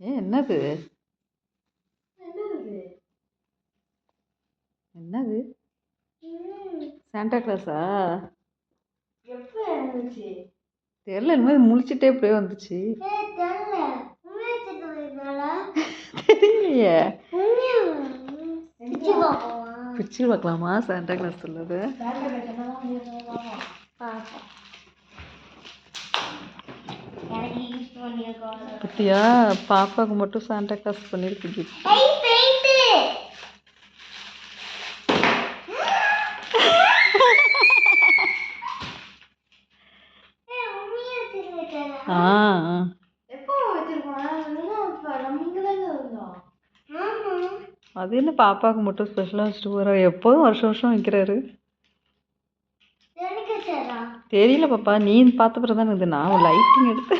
என்னது என்னது சாண்டா கிளாஸா? தெரியல, இனிமேல் முழிச்சிட்டே இப்படியே வந்துச்சு. தெரியலையே. பிச்சு பார்க்கலாமா சாண்டா கிளாஸ் உள்ளது? பத்தியா, பாப்பாவுக்கு மட்டும் சாண்டா கிளாஸ் பண்ணிருக்கு. அது என்ன பாப்பாவுக்கு மட்டும் ஸ்பெஷலாக வச்சுட்டு போகிற? எப்போதும் வருஷம் வருஷம் வைக்கிறாரு. தெரியல பாப்பா, நீ பார்த்த பிறகு தான் இது நான் லைட்டிங் எடுத்து